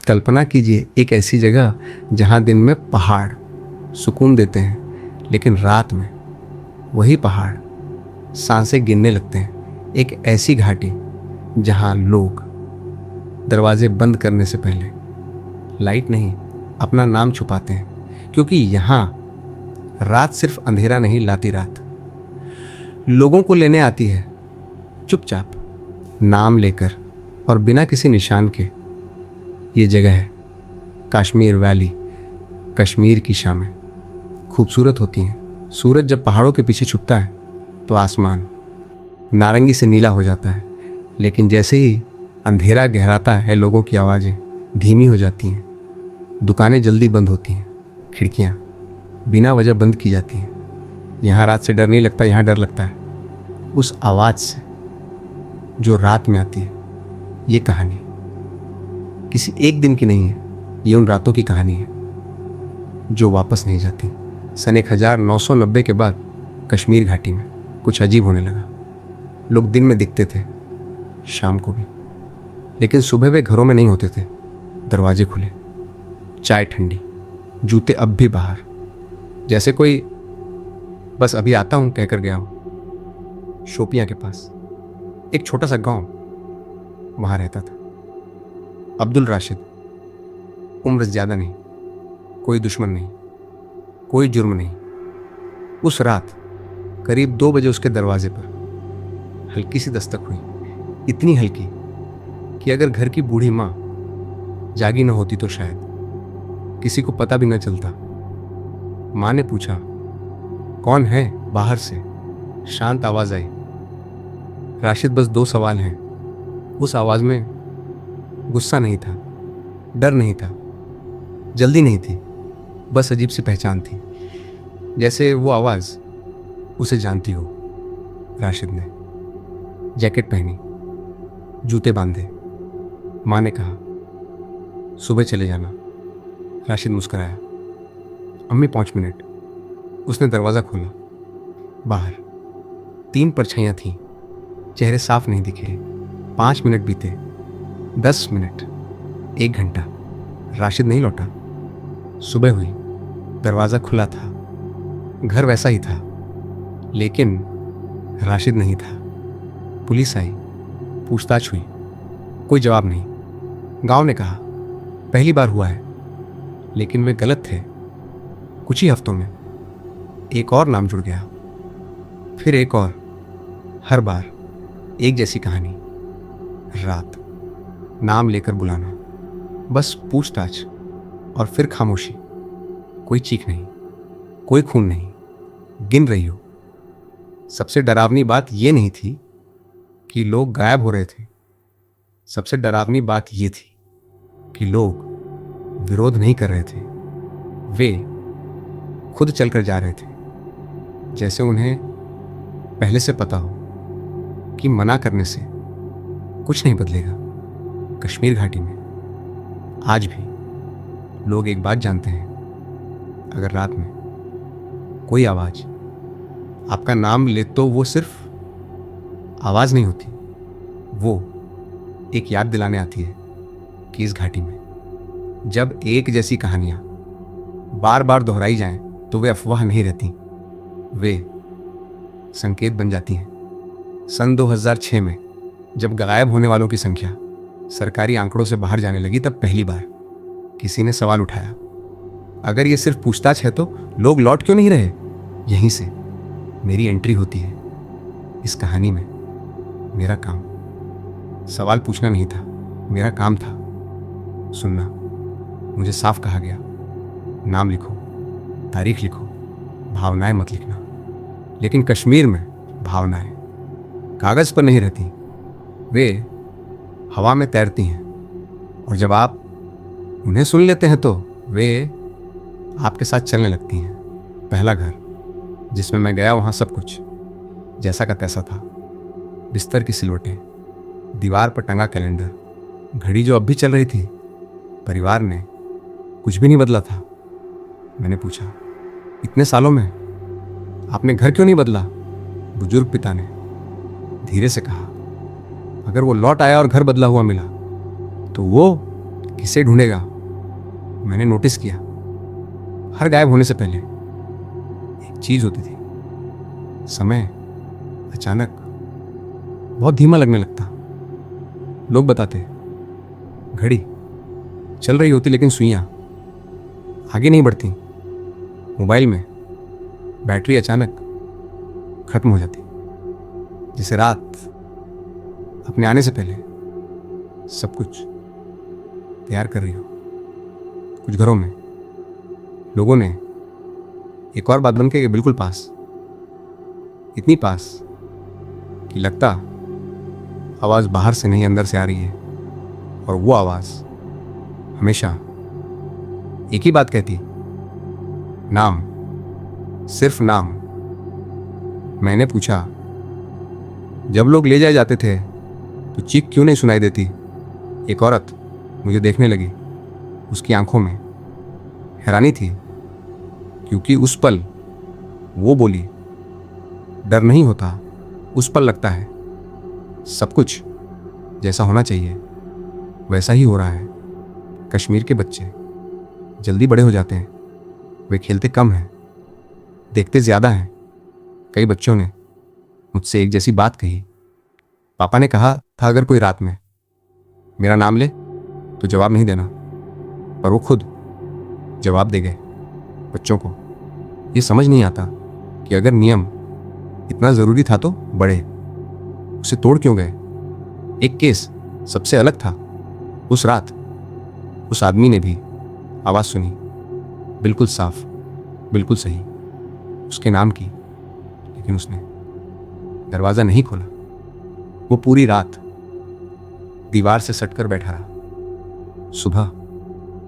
कल्पना कीजिए एक ऐसी जगह जहां दिन में पहाड़ सुकून देते हैं, लेकिन रात में वही पहाड़ सांसें गिनने लगते हैं। एक ऐसी घाटी जहां लोग दरवाजे बंद करने से पहले लाइट नहीं, अपना नाम छुपाते हैं, क्योंकि यहां रात सिर्फ अंधेरा नहीं लाती, रात लोगों को लेने आती है, चुपचाप, नाम लेकर और बिना किसी निशान के। ये जगह है कश्मीर वैली। कश्मीर की शामें खूबसूरत होती हैं। सूरज जब पहाड़ों के पीछे छुपता है तो आसमान नारंगी से नीला हो जाता है, लेकिन जैसे ही अंधेरा गहराता है लोगों की आवाज़ें धीमी हो जाती हैं, दुकानें जल्दी बंद होती हैं, खिड़कियाँ बिना वजह बंद की जाती हैं। यहाँ रात से डर नहीं लगता, यहाँ डर लगता है उस आवाज़ से जो रात में आती है। ये कहानी किसी एक दिन की नहीं है, ये उन रातों की कहानी है जो वापस नहीं जाती। सन 1990 के बाद कश्मीर घाटी में कुछ अजीब होने लगा। लोग दिन में दिखते थे, शाम को भी, लेकिन सुबह वे घरों में नहीं होते थे। दरवाजे खुले, चाय ठंडी, जूते अब भी बाहर, जैसे कोई बस अभी आता हूं कहकर गया हूं। शोपियां के पास एक छोटा सा गांव, वहां रहता था अब्दुल राशिद। उम्र ज्यादा नहीं, कोई दुश्मन नहीं, कोई जुर्म नहीं। उस रात करीब 2 बजे उसके दरवाजे पर हल्की सी दस्तक हुई, इतनी हल्की कि अगर घर की बूढ़ी माँ जागी न होती तो शायद किसी को पता भी न चलता। माँ ने पूछा, कौन है? बाहर से शांत आवाज आई, राशिद बस 2 सवाल हैं। उस आवाज में गुस्सा नहीं था, डर नहीं था, जल्दी नहीं थी, बस अजीब सी पहचान थी, जैसे वो आवाज उसे जानती हो। राशिद ने जैकेट पहनी, जूते बांधे। माँ ने कहा, सुबह चले जाना। राशिद मुस्कुराया, अम्मी 5 मिनट। उसने दरवाज़ा खोला। बाहर 3 परछाइयाँ थीं, चेहरे साफ नहीं दिखे। 5 मिनट बीते, 10 मिनट, 1 घंटा, राशिद नहीं लौटा। सुबह हुई, दरवाज़ा खुला था, घर वैसा ही था, लेकिन राशिद नहीं था। पुलिस आई, पूछताछ हुई, कोई जवाब नहीं। गांव ने कहा, पहली बार हुआ है, लेकिन वे गलत थे। कुछ ही हफ्तों में एक और नाम जुड़ गया, फिर एक और, हर बार एक जैसी कहानी। रात, नाम लेकर बुलाना, बस पूछताछ, और फिर खामोशी। कोई चीख नहीं, कोई खून नहीं, गिन रही हो। सबसे डरावनी बात यह नहीं थी कि लोग गायब हो रहे थे, सबसे डरावनी बात यह थी कि लोग विरोध नहीं कर रहे थे, वे खुद चलकर जा रहे थे, जैसे उन्हें पहले से पता हो कि मना करने से कुछ नहीं बदलेगा। कश्मीर घाटी में आज भी लोग एक बात जानते हैं, अगर रात में कोई आवाज आपका नाम ले तो वो सिर्फ आवाज नहीं होती, वो एक याद दिलाने आती है कि इस घाटी में जब एक जैसी कहानियां बार बार दोहराई जाएं तो वे अफवाह नहीं रहती, वे संकेत बन जाती हैं। सन 2006 में जब गायब होने वालों की संख्या सरकारी आंकड़ों से बाहर जाने लगी, तब पहली बार किसी ने सवाल उठाया, अगर ये सिर्फ पूछताछ है तो लोग लौट क्यों नहीं रहे? यहीं से मेरी एंट्री होती है इस कहानी में। मेरा काम सवाल पूछना नहीं था, मेरा काम था सुनना। मुझे साफ कहा गया, नाम लिखो, तारीख लिखो, भावनाएं मत लिखना। लेकिन कश्मीर में भावनाएं कागज पर नहीं रहती, वे हवा में तैरती हैं, और जब आप उन्हें सुन लेते हैं तो वे आपके साथ चलने लगती हैं। पहला घर जिसमें मैं गया, वहाँ सब कुछ जैसा का तैसा था। बिस्तर की सिलवटें, दीवार पर टंगा कैलेंडर, घड़ी जो अब भी चल रही थी। परिवार ने कुछ भी नहीं बदला था। मैंने पूछा, इतने सालों में आपने घर क्यों नहीं बदला? बुजुर्ग पिता ने धीरे से कहा, अगर वो लौट आया और घर बदला हुआ मिला तो वो किसे ढूंढेगा? मैंने नोटिस किया, हर गायब होने से पहले एक चीज होती थी। समय अचानक बहुत धीमा लगने लगता। लोग बताते घड़ी चल रही होती लेकिन सुइयां आगे नहीं बढ़ती। मोबाइल में बैटरी अचानक खत्म हो जाती, जैसे रात अपने आने से पहले सब कुछ तैयार कर रही हो। कुछ घरों में लोगों ने एक और बात बन के बिल्कुल पास, इतनी पास कि लगता आवाज बाहर से नहीं अंदर से आ रही है। और वो आवाज हमेशा एक ही बात कहती, नाम, सिर्फ नाम। मैंने पूछा, जब लोग ले जाए जाते थे तो चीख क्यों नहीं सुनाई देती? एक औरत मुझे देखने लगी। उसकी आंखों में हैरानी थी, क्योंकि उस पल वो बोली, डर नहीं होता, उस पल लगता है सब कुछ जैसा होना चाहिए वैसा ही हो रहा है। कश्मीर के बच्चे जल्दी बड़े हो जाते हैं। वे खेलते कम हैं, देखते ज़्यादा हैं। कई बच्चों ने मुझसे एक जैसी बात कही। पापा ने कहा था अगर कोई रात में मेरा नाम ले तो जवाब नहीं देना, पर वो खुद जवाब दे गए। बच्चों को ये समझ नहीं आता कि अगर नियम इतना ज़रूरी था तो बड़े उसे तोड़ क्यों गए। एक केस सबसे अलग था। उस रात उस आदमी ने भी आवाज़ सुनी, बिल्कुल साफ, बिल्कुल सही, उसके नाम की, लेकिन उसने दरवाज़ा नहीं खोला। वो पूरी रात दीवार से सटकर बैठा रहा। सुबह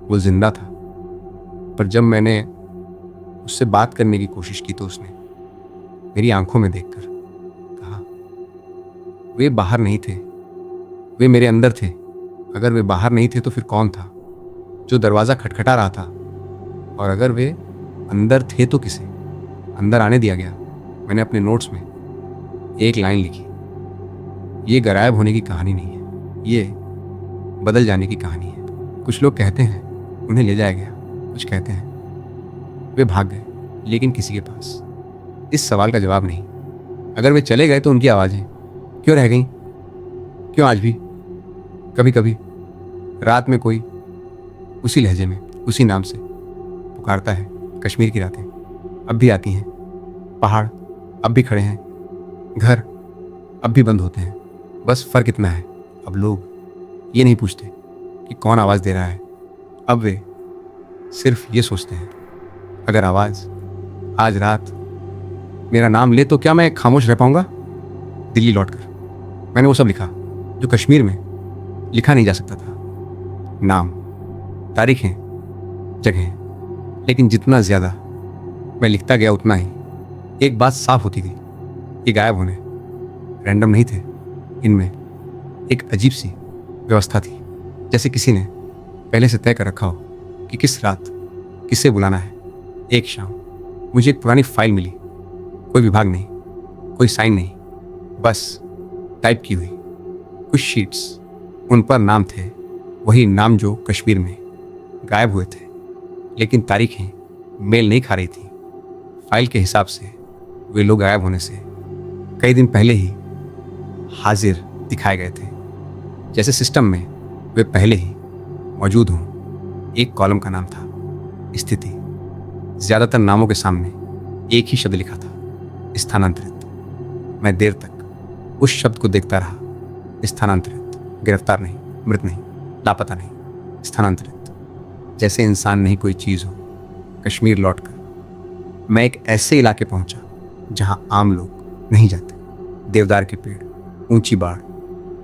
वो जिंदा था, पर जब मैंने उससे बात करने की कोशिश की तो उसने मेरी आंखों में देखकर कहा, वे बाहर नहीं थे, वे मेरे अंदर थे। अगर वे बाहर नहीं थे तो फिर कौन था जो दरवाज़ा खटखटा रहा था? और अगर वे अंदर थे तो किसे अंदर आने दिया गया? मैंने अपने नोट्स में एक लाइन लिखी, ये गायब होने की कहानी नहीं है, ये बदल जाने की कहानी है। कुछ लोग कहते हैं उन्हें ले जाया गया, कुछ कहते हैं वे भाग गए, लेकिन किसी के पास इस सवाल का जवाब नहीं। अगर वे चले गए तो उनकी आवाज़ें क्यों रह गईं? क्यों आज भी कभी कभी रात में कोई उसी लहजे में, उसी नाम से पुकारता है? कश्मीर की रातें अब भी आती हैं, पहाड़ अब भी खड़े हैं, घर अब भी बंद होते हैं। बस फर्क इतना है, अब लोग ये नहीं पूछते कि कौन आवाज़ दे रहा है। अब वे सिर्फ ये सोचते हैं, अगर आवाज़ आज रात मेरा नाम ले तो क्या मैं खामोश रह पाऊंगा? दिल्ली लौटकर मैंने वो सब लिखा जो कश्मीर में लिखा नहीं जा सकता था। नाम, तारीखें, जगहें। लेकिन जितना ज़्यादा मैं लिखता गया उतना ही एक बात साफ होती गई, ये गायब होने रैंडम नहीं थे। इनमें एक अजीब सी व्यवस्था थी, जैसे किसी ने पहले से तय कर रखा हो कि किस रात किसे बुलाना है। एक शाम मुझे एक पुरानी फाइल मिली, कोई विभाग नहीं, कोई साइन नहीं, बस टाइप की हुई कुछ शीट्स। उन पर नाम थे, वही नाम जो कश्मीर में गायब हुए थे, लेकिन तारीखें मेल नहीं खा रही थी। फाइल के हिसाब से वे लोग गायब होने से कई दिन पहले ही हाजिर दिखाए गए थे, जैसे सिस्टम में वे पहले ही मौजूद हों। एक कॉलम का नाम था स्थिति। ज़्यादातर नामों के सामने एक ही शब्द लिखा था, स्थानांतरित। मैं देर तक उस शब्द को देखता रहा। स्थानांतरित, गिरफ्तार नहीं, मृत नहीं, लापता नहीं, स्थानांतरित, जैसे इंसान नहीं कोई चीज़ हो। कश्मीर लौटकर मैं एक ऐसे इलाके पहुंचा जहां आम लोग नहीं जाते। देवदार के पेड़, ऊंची बाड़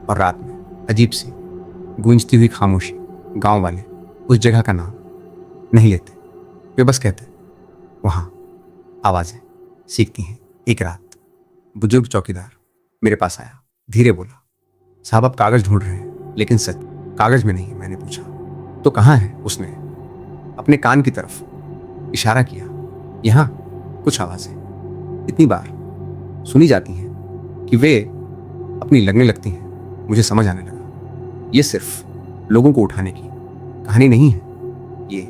और रात में अजीब सी गूंजती हुई खामोशी। गांव वाले उस जगह का नाम नहीं लेते, वे बस कहते वहाँ आवाज़ें सीखती हैं। एक रात बुजुर्ग चौकीदार मेरे पास आया, धीरे बोला, साहब आप कागज़ ढूंढ रहे हैं, लेकिन सच कागज़ में नहीं। मैंने पूछा तो कहाँ है? उसने अपने कान की तरफ इशारा किया। यहाँ कुछ आवाज़ें इतनी बार सुनी जाती हैं कि वे अपनी लगने लगती हैं। मुझे समझ आने लगा, ये सिर्फ लोगों को उठाने की कहानी नहीं है, ये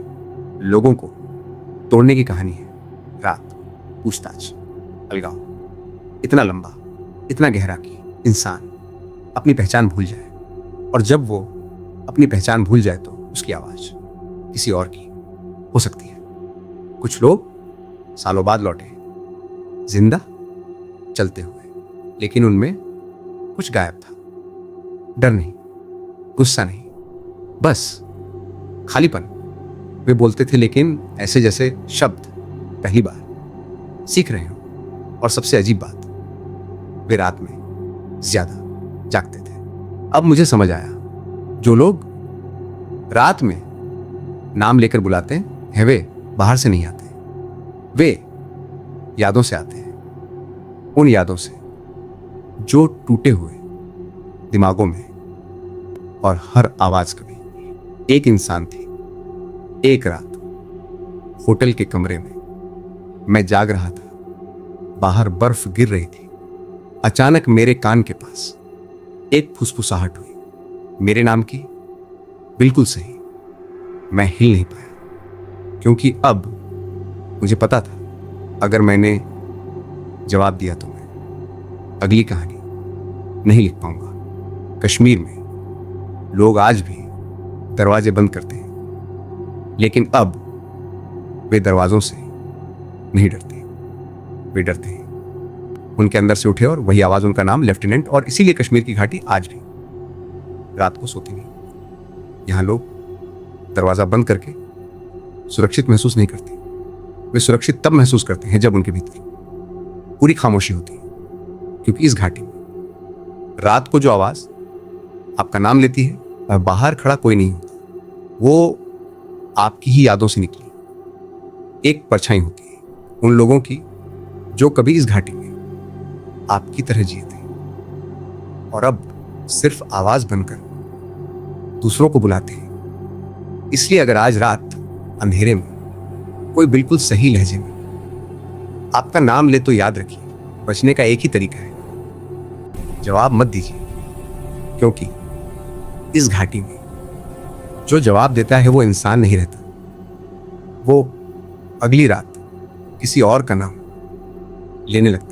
लोगों को तोड़ने की कहानी है। रात, पूछताछ, अलगाव, इतना लंबा, इतना गहरा कि इंसान अपनी पहचान भूल जाए, और जब वो अपनी पहचान भूल जाए तो उसकी आवाज किसी और की हो सकती है। कुछ लोग सालों बाद लौटे, जिंदा, चलते हुए, लेकिन उनमें कुछ गायब था। डर नहीं, गुस्सा नहीं, बस खालीपन। वे बोलते थे लेकिन ऐसे जैसे शब्द पहली बार सीख रहे हो। और सबसे अजीब बात, वे रात में ज्यादा जागते थे। अब मुझे समझ आया, जो लोग रात में नाम लेकर बुलाते हैं वे बाहर से नहीं आते, वे यादों से आते हैं। उन यादों से जो टूटे हुए दिमागों में, और हर आवाज कभी एक इंसान थी। एक रात होटल के कमरे में मैं जाग रहा था, बाहर बर्फ गिर रही थी। अचानक मेरे कान के पास एक फुसफुसाहट हुई, मेरे नाम की, बिल्कुल सही। मैं हिल नहीं पाया, क्योंकि अब मुझे पता था अगर मैंने जवाब दिया तो मैं अगली कहानी नहीं लिख पाऊंगा। कश्मीर में लोग आज भी दरवाजे बंद करते हैं, लेकिन अब वे दरवाजों से नहीं डरते, वे डरते हैं उनके अंदर से उठे, और वही आवाज, उनका नाम लेफ्टिनेंट। और इसीलिए कश्मीर की घाटी आज भी रात को सोती नहीं। यहां लोग दरवाजा बंद करके सुरक्षित महसूस नहीं करते। वे सुरक्षित तब महसूस करते हैं जब उनके भीतर पूरी खामोशी होती है, क्योंकि इस घाटी में रात को जो आवाज आपका नाम लेती है और बाहर खड़ा कोई नहीं होता, वो आपकी ही यादों से निकली एक परछाई होती है, उन लोगों की जो कभी इस घाटी में आपकी तरह जिए थे और अब सिर्फ आवाज बनकर दूसरों को बुलाते हैं। इसलिए अगर आज रात अंधेरे में कोई बिल्कुल सही लहजे में आपका नाम ले तो याद रखिए, बचने का एक ही तरीका है, जवाब मत दीजिए, क्योंकि इस घाटी में जो जवाब देता है वो इंसान नहीं रहता, वो अगली रात किसी और का नाम लेने लगता है।